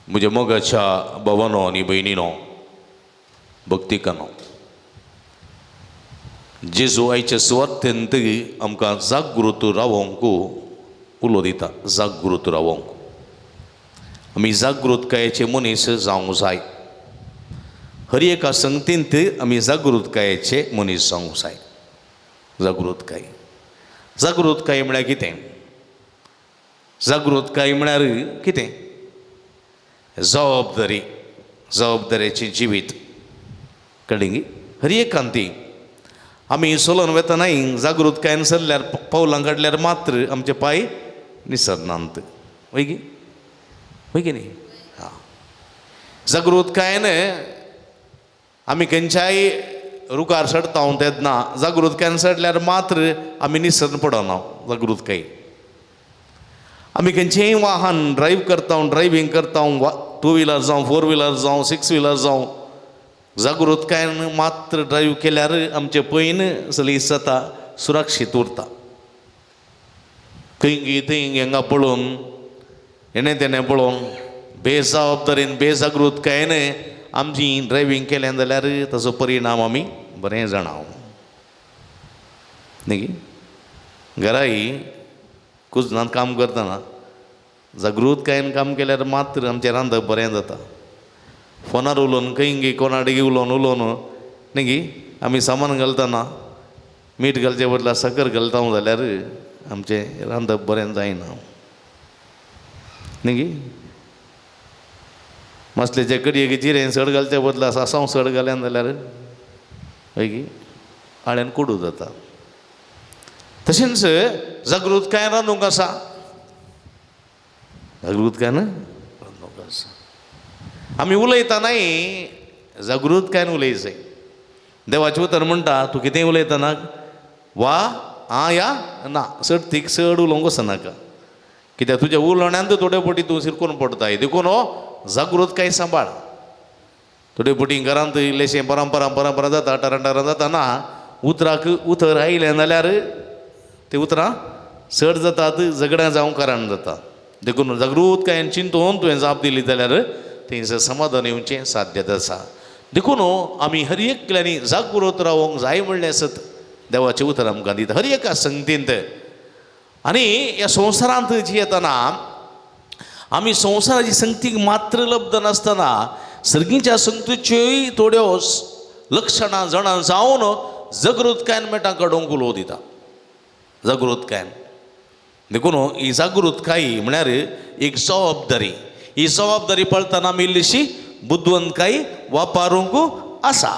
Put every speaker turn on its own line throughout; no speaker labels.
म्हज्या मोगाच्या भावानो आनी भयणीनो भक्तिकानो, जेजू आयच्या सुवातेंत आमकां जागृत रावोंक उलो दिता. जागृत रावोंक आमी जागृतकायेचे मनीस जावंक जाय. हर एका संगतींत आमी जागृतकायेचे मनीस जावंक जाय. जागृतकाय म्हळ्यार कितें? जागृतकाय म्हळ्यार कितें? जबाबदारेचें जिवीत. कळ्ळें? हर एकान ती आमी चलोन वेतनाय जागृतकायेन चल्ल्यार, पावलां काडल्यार मात्र आमचे पांय निसरनात. वय की न्ही? हां, जागृतकायेन आमी खंयच्याय रुखार चडटा तेन्ना जागृतकायेन चडल्यार मात्र आमी निसरन पडना. जागृतकाय आमी खंयचेंय वाहन ड्रायव्हिंग करता, 2 व्हिलर जावं, 4 व्हिलर जावं, 6 व्हिलर जावं, जागृतकायेन मात्र ड्रायव्ह केल्यार आमचे पयन सलीस जाता, सुरक्षीत उरता. खंय हांगा पळोवन हेणें तेणें पळोवन बेजबाबदारेन बेजागृतकायेन आमची ड्रायव्हिंग केलें जाल्यार ताचो परिणाम आमी बरें जाणां. न्ही? घराय कुजनांत काम करतना जागृतकायेन काम केल्यार मात्र आमचें रांदप बरें जाता. फोनार उलोवन खंय कोणाडेगी उलोवन न्ही आमी सामान घालतना मीठ घालचे बदला साकर घालता जाल्यार आमचें रांदप बरें जायना. न्ही? मसलेचे कडयेक जिरें चड घालचे बदला सासांव चड घालें जाल्यार हय आळ्यान कोडू जाता. तशेंच जागृतकायेन रांदूंक आसा. जागृतकायेन रांदूंक आसा. आमी उलयतानाय जागृतकायेन उलयच जाय. देवाचें उतर म्हणटा, तूं कितेंय उलयतना वा आ या ना चड तीक चड उलोवंक वचनाका. कित्याक तुज्या उलोवण्यांत थोड्यो फावटी तूं शिरकोन पडता. देखून हो जागृतकाय सांबाळ. थोड्यो फावटी घरांत इल्लेशें परंपरा जाता, टाराटारा जाता, उतराक उतर आयलें जाल्यार ते उतरां चड जातात, झगड्यां जावंक कारण जाता. देखून जागृतकायेन चिंतून तुवें जाप दिली जाल्यार थंयसर समाधान येवचें साध्य आसा. देखून आमी हर एकल्यांनी जागृत रावंक जाय म्हणलें आसत देवाचें उतर आमकां दिता. हर एका संगतींत आनी ह्या संवसारांत जियेतना आमी संवसाराची संगतीक मात्र लब्ध नासतना सर्गीच्या संगतीच्योय थोड्यो लक्षणां जाणा जावन जागृतकायेन मेटां काडूंक उलो दिता. जागृतकायेन देखून ही जागृतकाय म्हळ्यार एक जबाबदारी. ही जबाबदारी पळताना आमी इल्लीशी बुद्वंतकाय वापरूंक आसा.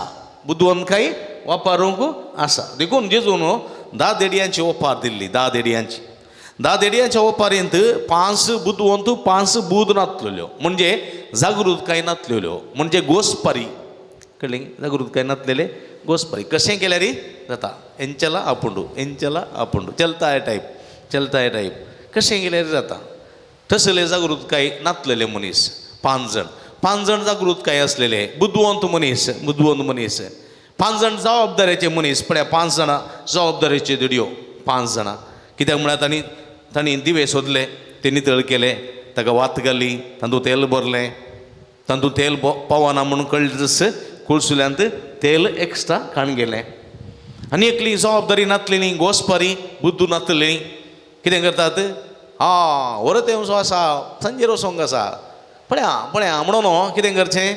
बुद्वंतकाय वापरूंक आसा. देखून जेजून 10 देडयांची ओपार दिल्ली. 10 देडयांच्या ओपारेंत 5 बुद्वंत 5 बूद नातल्यो, म्हणजे जागृतकाय नातल्यो, म्हणजे गोस्पारी. कळ्ळें? जागृतकाय नातलेले गोस्पारी. कशें केल्यार जाता? एंचला आपुंडू चलता हे टायप कशें केल्यार जाता? तसले जागृतकाय नातलेले मनीस 5 जाण जागृतकाय असलेले बुद्वंत मनीस 5 जाण जबाबदारेचे मनीस. पळय 5 जाणां जबाबदारेचे दिड्यो 5 जाणां. कित्याक म्हळ्यार तांणी दिवे सोदले, ते नितळ केले, ताका वात घाली, तातूंत तेल भरलें, तातूंत तेल पावना म्हणून कळ्ळें तस कुळसुल्यांत तेल एक्स्ट्रा काण गेलें. आनी एकली जबाबदारी नातली न्ही, गोस्पारी बुद्दू नातली. कितें करतात? वरत येवचो आसा, सांजेर वचोंक आसा, पळया म्हणून कितें करचें?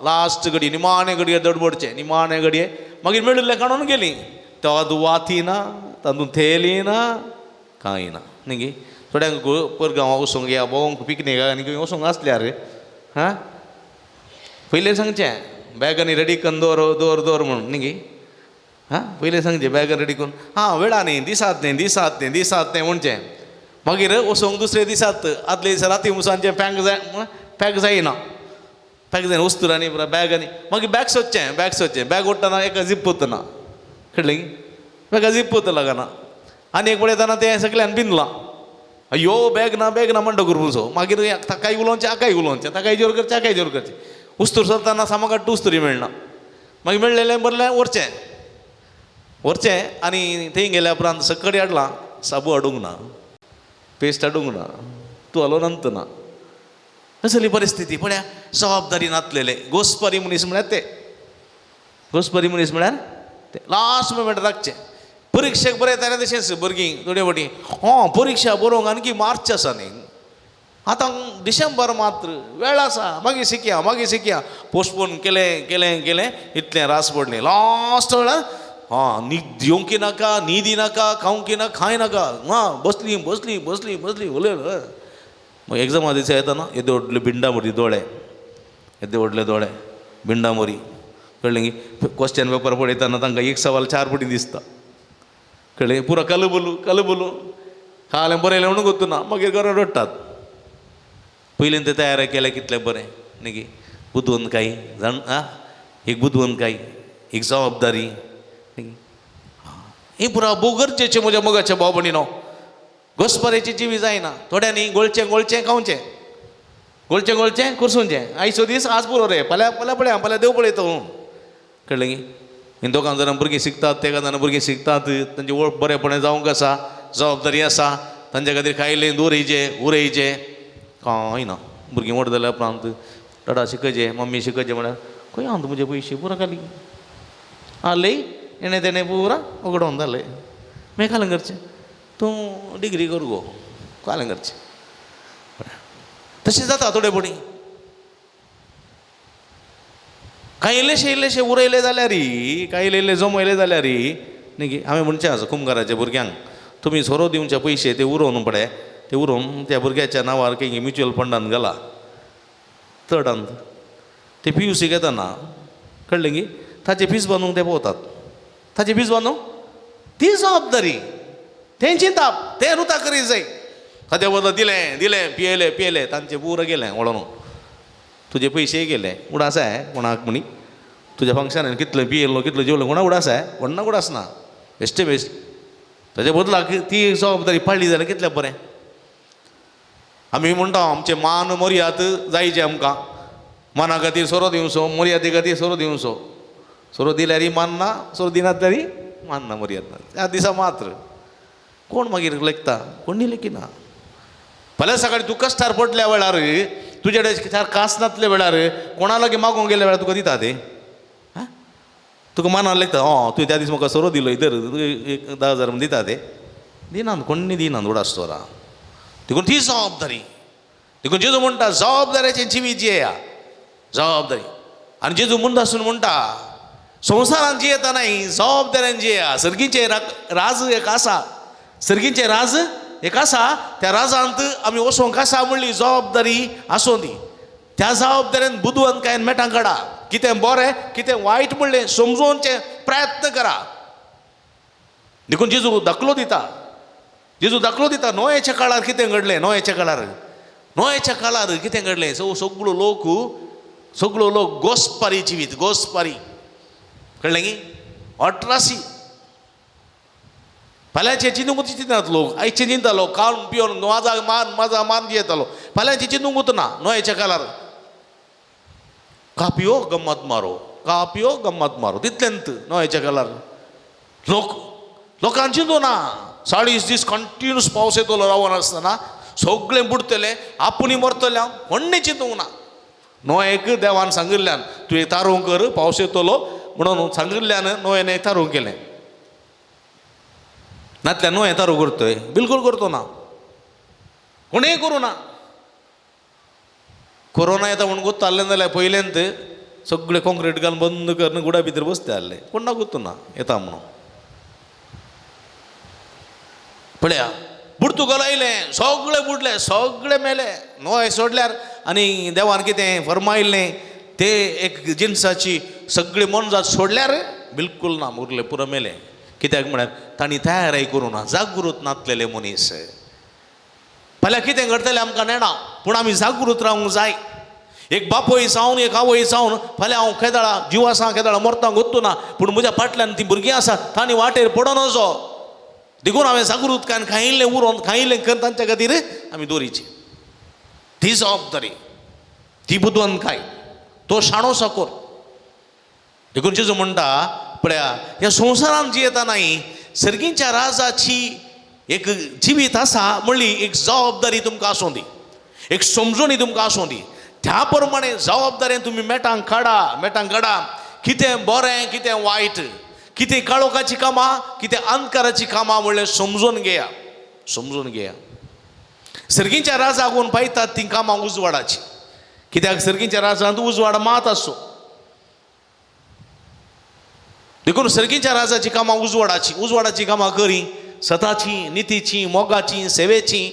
लास्ट घडये निमाणे घडये दडबडचें, निमाणे घडये मागीर मेळिल्लें काडून गेलीं. तातूंत वाती ना, तातूंत तेलय ना, कांय ना. न्ही? थोड्यांक परगांवां वचोंक या भोंवंक पिकनिकाक आनी खंय वचोंक आसल्यार पयलें सांगचें बॅगांनी रेडी करून दवर म्हणून. न्ही? पयलें सांगचें बॅगां रेडी करून वेळांनी दिसात न्ही म्हणचें. मागीर वचोंक दुसरे दिसात आदले दिसा राती मुसांचें पॅक जायना वस्तूरांनी बॅगांनी. मागीर बॅग सोदचें बॅग ओडटना एका झीप वतना. कळ्ळें? बॅगा झीप वता लागना. आनी एक पळयतना तें सगळ्यान पिनलां. अयो बॅग ना म्हणटकूर पुरसो. मागीर ताकाय उलोवचें ताकाय जोर करचें उस्तूर सरतना सामान काडटा उस्तुरी मेळना. मागीर मेळ्ळेलें बरलें व्हरचें आनी थंय गेल्या उपरांत सकडी हाडलां, साबू हाडूंक ना, पेस्ट हाडूंक ना, तूं हालोवन ना, असली परिस्थिती पळया जबाबदारी नातलेले घोसपारी मनीस म्हळ्यार ते घोसपारी मनीस म्हळ्यार ते लास्ट मोमेंट राखचे परीक्षेक बरयताले तशेंच भुरगीं थोडे फाटी परीक्षा बरोवंक आणकी मार्च आसा न्ही आतां डिसेंबर मात्र वेळ आसा मागीर शिकया पोस्टपोन केलें इतलें रास पडलें लास्ट वेळार न्हीद येवंकी नाका न्हीद नाका खावंकी ना खाय नाका बसली उलय मग एग्जामा दिसा येताना येदे व्हडले बिंडा मोरी दोळे बिंडा मोरी कळ्ळें की क्वेश्चन पेपर पळयतना तांकां एक सवाल 4 फावटी दिसता कळ्ळें पुरो कलबुलू खालें बरयलें म्हणून गोतूना मागीर घरा रडटात पयलीं ते तयार केलें कितलें बरें न्ही गी बुदवंतकायी जाण एक बुदवंतकायी एक जबाबदारी ही पुरो भोव गरजेचें म्हज्या मोगाच्या भाव भयणीनो घोसपारेची जिवी जायना थोड्यांनी गोळचें खावचें गोळचें कुरसूंचें आयचो दीस आज पुरो रे फाल्यां पळया देव पळयता कळ्ळें की हीं दोगां जाणां भुरगीं शिकतात तेगा जाणां भुरगीं शिकतात तांचें वळख बरेपणें जावंक आसा जबाबदारी आसा तांचे खातीर खायलें दवरयचें उरयचें कांय ना भुरगीं व्हड जाल्या उपरांत डाडा शिकयचें मम्मी शिकयचें म्हळ्यार खंय आहा तुजे पयशे पुरो खाली लय एणे तेणें पुरा उगडोवन जालें मागीर कालें करचें तूं डिग्री कर गो कालें करचें तशें जाता थोडे फावटी कांय इल्लेशें उरयलें जाल्यार कांय इल्लें जमयलें जाल्यार न्ही गी हांवें म्हणचें आसा कुंभाराच्या भुरग्यांक तुमी सोरो दिवचे पयशे ते उरोवन पळय ते उरोवन त्या भुरग्याच्या नांवार खंय म्युच्युअल फंडान घाला चडांत ते PUC घेतना कळ्ळें की ताची फीस बांदूंक ते पोवतात ताची फीस बांदूंक ती जबाबदारी तेंची ताप ते रुता करी जाय खाद्या बदल दिलें पियेले तांचे पुरो गेलें वळोन तुजे पयशे गेले उडासाय कोणाक म्हणी तुज्या फंक्शनान कितलें पियेलो कितलो जेवलो कोणाक उडासाय कोणाक उडासना बेस्ट ताचे बदलाक ती जबाबदारी पाळली जाल्यार कितलें बरें आमी म्हणटा आमचे मान मर्याद जायचे आमकां माना खातीर सोरो दिवचो मर्यादे खातीर सोरो दिवचो सोरो दिल्यारय मान ना सोरो दिनात तरी मान ना मर्याद ना त्या दिसा मात्र कोण मागीर लेखता कोणी लेखिना फाल्यां सकाळीं तूं कश्टार पडल्या वेळार तुजे कडेन चार कास नासल्या वेळार कोणा लागीं मागोवंक गेल्या वेळार तुका दिता ते तुका मानान लेखता तुवें त्या दीस म्हाका सोरो दिलो इधर 10,000 म्हूण दिता ते दिनात कोणी दिनात उडास सोरा देखून ती जबाबदारी देखून जेजू म्हणटा जबाबदाऱ्याचें जिवीत जियेया जबाबदारी आनी जेजू म्हणटासून म्हणटा संवसारान जियेतानाय जबाबदाऱ्यान जियेया सर्गीचें राज एक आसा सर्गीचें राज एक आसा त्या राजांत आमी वचोंक आसा म्हणली जबाबदारी आसूं दी त्या जबाबदारेन बुदवंतकायेन मेटां काडा कितें बरें कितें वायट म्हणलें समजोवचे प्रयत्न करा देखून जेजू दाखलो दिता नोयेच्या काळार कितें घडलें नोयेच्या काळार कितें घडलें सगळो लोक घोसपारी जिवीत घोसपारी कळ्ळें की अट्रासी फाल्यांचे चिंतूंक चिंतनात लोक आयचे चिंततालो खावन पिवन माझा मान जियेतालो फाल्यांचे चिंतूंक उतना नोयेच्या काळार कापियो गम्मत मारो तितलेंत नोयेच्या काळार लोकांक चिंतूना 40 दीस कंटिन्यूस पावस येतलो रावून आसतना सगळें बुडतले आपुणी मरतले कोणें चिंतूंक ना नोयेक देवान सांगिल्ल्यान तुवें तारोव कर पावस येतलो म्हणून सांगिल्ल्यान नोयेन तारोव केलें नातल्यान नोये तारो करतोय बिलकुल करतो ना कोणेंय करूं ना कोरोना येता म्हणून गोत्ता आहलें जाल्यार पयलेंत सगळें कॉन्क्रीट घालून बंद करून गुडा भितर बसते आहले कोण ना गोत्तू ना येता म्हणून पळया पुर्तुगाल आयलें सगळें बुडलें सगळें मेले नोय सोडल्यार आनी देवान कितें फरमायल्लें ते एक जिन्साची सगळी मनजात सोडल्यार बिलकुल ना उरले पुरो मेले कित्याक म्हळ्यार तांणी तयाराय करूं ना जागृत नासलेले मनीस फाल्यां कितें घडटलें आमकां नेणा पूण आमी जागृत रावंक जाय एक बापोय जावन एक आवय जावन फाल्यां हांव केदाळा जिवासा केदाळा मरतां गोत्तू ना पूण म्हज्या फाटल्यान तीं भुरगीं आसा तांणी वाटेर पडो नजो देखून हांवें जागृतकायेन खायिल्लें उरोवन खायिल्लें कर तांच्या खातीर आमी दवरिचें ती जबाबदारी ती बुदवंतकाय तो शाणो साकोर देखून जेजू म्हणटा पळया ह्या संवसारान जियेतानाय सर्गीच्या राजाची एक जिवीत आसा म्हणली एक जबाबदारी तुमकां आसूं दी एक समजणी तुमकां आसूं दी त्या प्रमाणे जबाबदारी तुम्ही मेटांक काढा कितें बरें कितें वायट, कितें काळोखाची कामां कितें अंधकाराची कामां म्हणलें समजून घेया. सर्गीच्या राजाक कोण पायतात ती कामां उजवाडाची, कित्याक सर्गीच्या राजांत उजवाड मात आसो. देखून सर्गीच्या राजाची कामां उजवाडाची कामां करी, सताची, नितीची, मोगाची, सेवेची,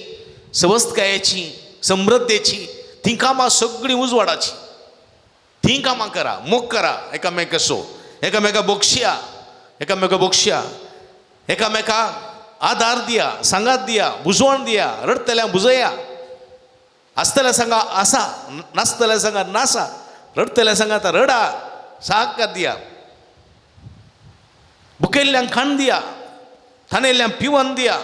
सवस्तकायेची, समृद्धेची, ती कामां सगळीं उजवाडाची. ती कामां करा, मोग करा, एकामेका बक्षया, एकामेकाक आधार दिया, सांगात दिया, बुजवण दिया, रडतल्या बुजया, आसतल्या सांगा आसा, नासतल्या सांगा नासा, रडतल्या सांगात रडा, साहकात दिया, भुकेल्ल्यांक खाण दिया, थानेल्ल्यांक पिवण दिया,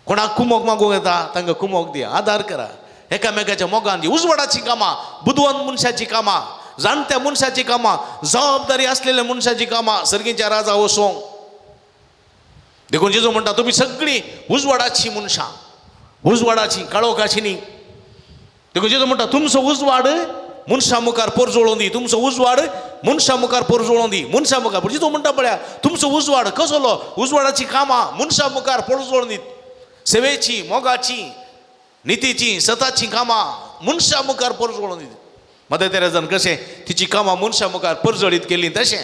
कोणाक कुमोक मागूंक येता तांकां कुमोक दिया, आधार करा, एकामेकाच्या मोगान दिया. उजवाडाची कामां, बुदवंत मनशाची कामां, जाणत्या मनशाची कामां, जबाबदारी असलेल्या मनशाची कामां सर्गीच्या राजा वसोंक. देखून जेजू म्हणटा तुम्ही सगळीं उजवाडाची मनशां, उजवाडाची, काळोखाची न्ही. देखून जेजू म्हणटा तुमचो उजवाड मनशा मुखार परजोळून दी, तुमचो उजवाड मनशा मुखार परजोळून दी, मनशा मुखार. जेजू म्हणटा पळया तुमचो उजवाड कसलो, उजवाडाची कामां मनशा मुखार परजोळून दी, सेवेची, मोगाची, नितीची, सताची कामां मनशा मुखार परजोळून दी. मदर तेरेसान कशें तिची कामां मनशा मुखार परजळीत केली तशें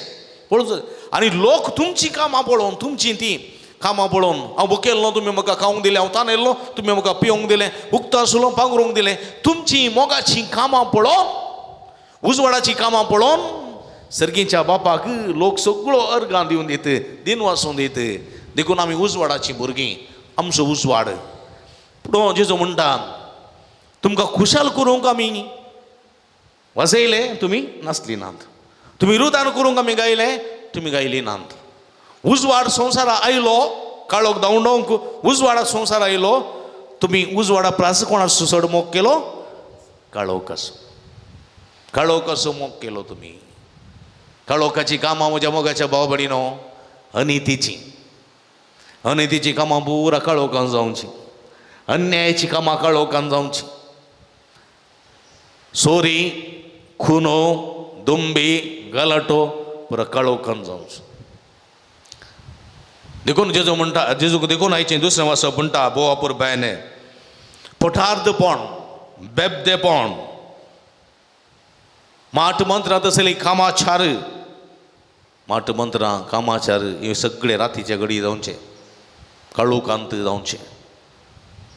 पळोवन, आनी लोक तुमची कामां पळोवन, तुमची ती कामां पळोवन, हांव भुकेल्लो तुमी म्हाका खावंक दिलें, हांव तानेल्लो तुमी म्हाका पिवंक दिलें, उक्तो आसलो पांगरूंक दिलें, तुमची मोगाची कामां पळोवन, उजवाडाची कामां पळोवन सर्गीच्या बापाक लोक सगळो अर्गां दिवन दित, दिन वासून दित. देखून आमी उजवाडाची भुरगीं, आमचो उजवाड. पुढो जेजू म्हणटा तुमकां खुशाल करूंक आमी वाजयले तुमी नाचली नात, तुमी रुदान करूंक आमी गायले तुमी गायली नात. उजवाड संवसारा आयलो, काळोख धांवडोवंक उजवाडा संवसार आयलो, तुमी उजवाडा प्रास कोणाचो चड मोग केलो, काळोखाचो मोग केलो तुमी. काळोखाची कामां म्हज्या मोगाच्या भाव भयणीनो, अनितीची कामां पुरा काळोखान जावची, अन्यायाची कामां काळोखान जावची, सोरी, खुनो, दुंबी, गलाटो पुरा काळोखान जावचो. देखून जेजू म्हणटा, जेजूक देखून आयचें दुसरें वाचप म्हणटा बोवापूर बायने, पोठार्दपण, बेबदेपण, माट मंत्रांत आसली कामाचार, माट मंत्रां कामाचार हे सगळे रातीचे घडी जावचे, काळोखांत जावचे.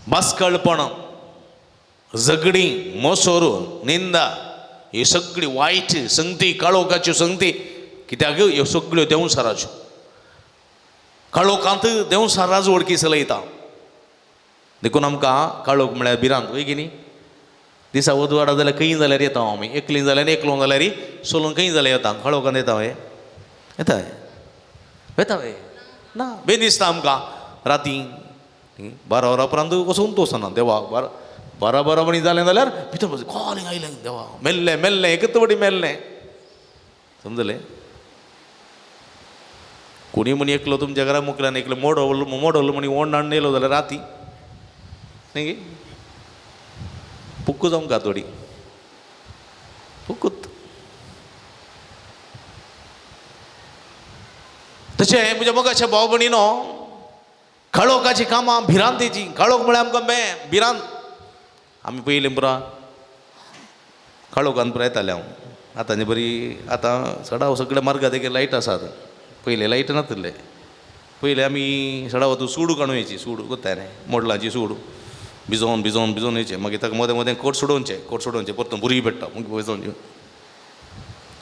बास्कळपण, झगडी, मोसोर, निंदा, हे सगळी वायट संगती, काळोखाच्यो संगती, कित्याक ह्यो सगळ्यो देंवसाराच्यो. काळोखांत देंवसार राजवडकी चलयता. देखून आमकां काळोख म्हळ्यार भिरांत, वय की न्ही. दिसा उजवाडा जाल्यार खंय जाल्यार येता आमी, एकलीं जाल्यार एकलो जाल्यार सोलून खंय जाल्यार येता. काळोखांत येता वय, येता वय ना, बेन दिसता आमकां राती 12 वरां उपरांत वचून तोसना देवाक. 12 म्हणी जालें जाल्यार भितर वचून कॉलिंग आयलें देवा, मेल्लें एकच बडी मेल्लें, समजलें. कोणी म्हणी एकलो तुमच्या घरा मुकल्यान एकलो मोडवलो म्हणी ओंड नेलो जाल्यार राती न्ही पुक्कू जावंक थोडी पुक्कूत. तशें म्हज्या मोगाच्या भाव भयणीनो, काळोखाची कामां भिरांतेची. काळोख म्हळ्यार आमकां भिरांत. आमी पयलीं पुरा काळोखान पुरो येताले हांव. आतांची बरी आतां सडाव सगळे मार्गार देगेर लायट आसात. पयले लायट नासले. पयले आमी सडा वचून सूड काडून येची, सूड कोत्ताले मोडलांची सूड भिजोवन येचे. मागीर ताका मदें मदें कोट सोडोवचें परतून बुरी पेट्टा मागीर भिजोवन.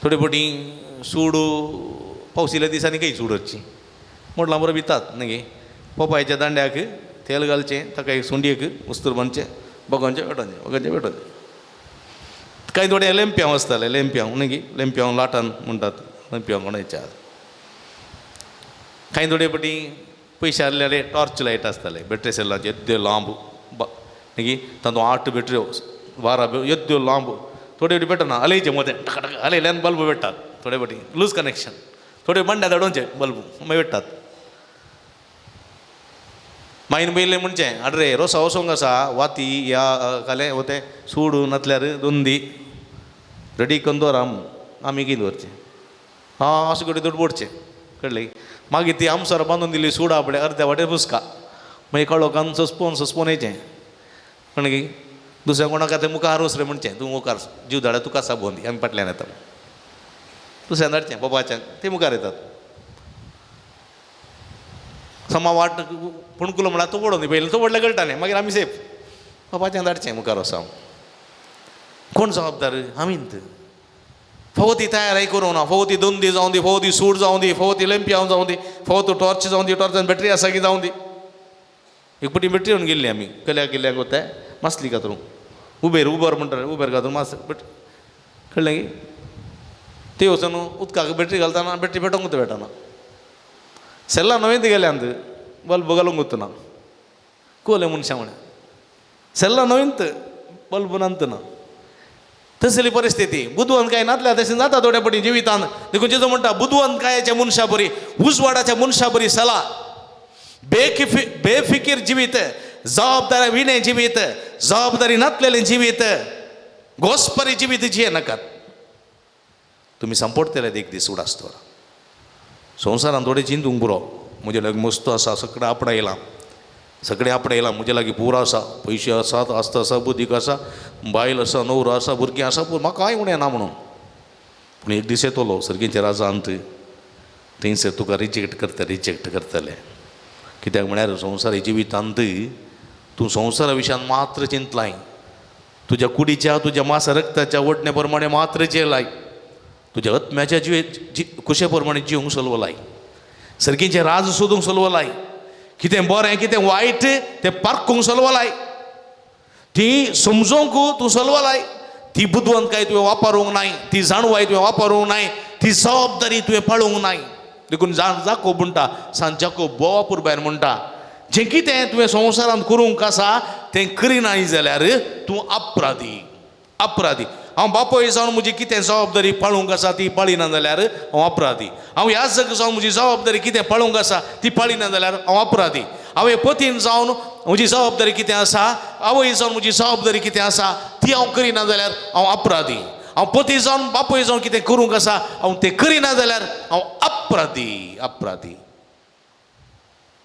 थोडे फावटी सूड पावसिल्ल्या दिसांनी खंय सूड वचची, मोडलां बरो भितात न्ही. पोपायच्या दांड्याक तेल घालचें, ताका एक सुंडयेक उस्तर बांदचें, बगांचें पेटोवचें. कांय थोडे लेंप्याव आसताले, लेंप्याव न्ही, लेंप्याव लाटान म्हणटात, लेंप्याव कोणाच्या. कांय थोडे फावटी पयशे आसलेले टॉर्च लायट आसताले, बॅटरी सेलांचे येद्यो लांब न्ही, तातूंत 8 बॅटऱ्यो 12 येद्यो लांब. थोडे फावटी पेटना, आलयचे मदें टकाटक आलयल्यान बल्ब पेट्टात. थोडे फावटी लूज कनेक्शन, थोडे बंड्या धाडोवचे बल्ब मागीर पेट्टात. मागीर पयलें म्हणचें आड्रे रोसा वसोंक आसा वाती या काले वते सूड नातल्यार दोंदी रेडी करून दवर आमी कितें दवरचें अशें करून दडपडचें कळ्ळें मागीर ती आमसोर बांदून दिली सुडा आपणे अर्द्या वाटेर बुसका मागीर कळोकान सस्पोन येचें कळ्ळें की दुसऱ्या कोणाक आतां मुखार वच रे म्हणचें तूं मुखार जीव धाडा तुका आसा भोंवडी आमी फाटल्यान येता दुसऱ्यान धाडचें बाबाच्यान ते मुखार येतात समा वाट पुणकुलो म्हणल्यार तो वडोवन पयलें तो व्हडलें कळटालें मागीर आमी सेफ बाबाच्यान धाडचें मुखार वचोन कोण जबाबदार आमींत फवो ती तयारी करूं ना फवो ती दोंदी जावं दी फवो ती सूड जावं दी फवो ती लंप्याव जावं दी फवो तो टॉर्च जावं दी टॉर्चान बॅटरी आसा की जावं दी एक पटी बॅटरी घेवन गेल्ली आमी केल्याक वता मासली कातरूं उबर म्हणटाले उबर कातरूं मास बट कळ्ळें की ते वचून उदकाक बॅटरी घालतना बॅटरी पेटोवंक पेटना सेल्ला नवेंत गेल्यांत बल्ब घालूंक वतना कोले मनशां म्हणे सेल्ला नवेंत बल्ब नांतना तसली परिस्थिती बुधवंत काय नातल्या तशें जाता थोड्या पटी जिवितान देखून जेजो म्हणटा बुधवंत कायाच्या मनशा बरी उजवाडाच्या मनशा बरी सला बेफिकीर जिवीत जबाबदारी विणे जिवीत जबाबदारी नातलेलें जिवीत घोसपरी जिवीत जिये नाकात तुमी सांपडटले एक दीस उडासतोर संवसारान थोडे चिंतूंक पुरो म्हजे लागीं मस्त आसा सगळें आपणा येयलां सगळें आपणा येयलां म्हजे लागीं पुरो आसा पयशे आसात आस्त आसा बुदीक आसा बायल आसा न्हवरो आसा भुरगीं आसा पूण म्हाका कांय उणें ना म्हणून पूण एक दीस येतलो सर्गेच्या राजांत थंयसर तुका रिजेक्ट करतले कित्याक म्हळ्यार संवसारी जिवितांत तूं संवसारा विशयान मात्र चिंतलाय तुज्या कुडीच्या तुज्या मास रक्ताच्या वटणे प्रमाणे मात्र जेलाय तुज्या आत्म्याच्या कुशे प्रमाणे जिवंक सलवलाय सर्गेचें राज सोदूंक सलवलाय कितें बरें कितें वायट तें पारखूंक सलवलाय ती समजोवंक तूं सलवलाय ती बुदवंतकाय तुवें वापरूंक नाय ती जाणवाय तुवें वापरूंक नाय ती जबाबदारी तुवें पाळूंक नाय देखून जाकोब म्हणटा सांत जाकोब बोवा पुरबायर म्हणटा जें कितें तुवें संवसारांत करूंक आसा तें करिनाय जाल्यार तूं अपराधी हांव बापोय जावन म्हजी कितें जबाबदारी पाळूंक आसा ती पाळिना जाल्यार हांव अपराधी हांव ह्या जग जावन म्हजी जबाबदारी कितें पाळूंक आसा ती पाळिना जाल्यार हांव अपराधी हांवें पतीन जावन म्हजी जबाबदारी कितें आसा आवय जावन म्हजी जबाबदारी कितें आसा ती हांव करिना जाल्यार हांव अपराधी हांव पती जावन बापोय जावन कितें करूंक आसा हांव तें करिना जाल्यार हांव अपराधी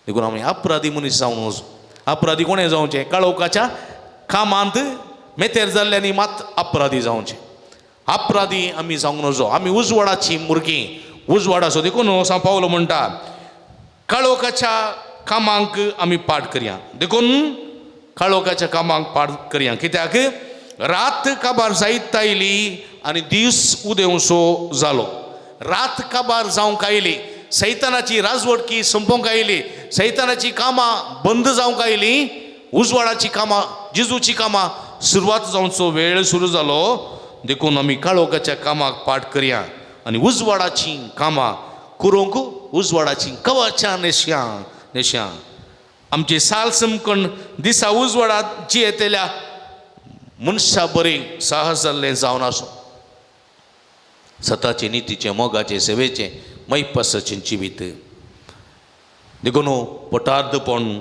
देखून आमी अपराधी मनीस जावन अपराधी कोणें जावचें काळोखाच्या कामांत मेतेर जाल्ल्यांनी मात अपराधी जावचें अपराधी आमी जावंक नजो आमी उजवाडाची भुरगीं उजवाडाचो देखून सांत पावलो म्हणटा काळोखाच्या कामांक आमी पाड करया देखून काळोखाच्या कामांक पाड करया कित्याक रात काबार जायत आयली आनी दीस उदेवसो जालो रात काबार जावंक आयली सैतानाची राजवटकी संपोवंक आयली सैतानाची कामां बंद जावंक आयली उजवाडाची कामां जेजूची कामां सुरवात जावचो वेळ सुरू जालो देखून आमी काळोखाच्या कामाक पाड करया आनी उजवाडाची कामां करूंक उजवाडाची कवचां नेश्या आमची साल समकण दिसा उजवाडात जियेतेल्या मनशा बरी साहस जाल्लें जावन आसूं सताचे नितीचे मोगाचे सेवेचे मैपसाचें जिवीत देखून पटार्दपण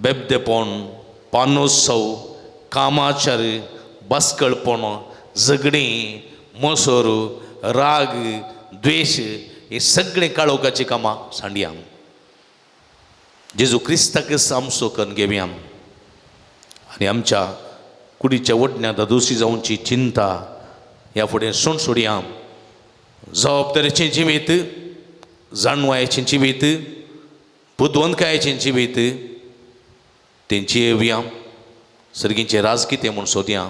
बेबदेपण पानोत्सव कामाचार बसकळपण झगडीं मोसोर राग द्वेश हे सगळें काळोखाची कामां सांडया जेजू क्रिस्ताक आमचो करून घेवया आनी आमच्या कुडीच्या वटण्या दादोशी जावची चिंता ह्या फुडें सोडया जबाबदारेचें जिवीत जाणवायेचें जिवीत बुदवंतकायेचें जिवीत तें जियेवया सर्गीचें राज कितें म्हूण सोदया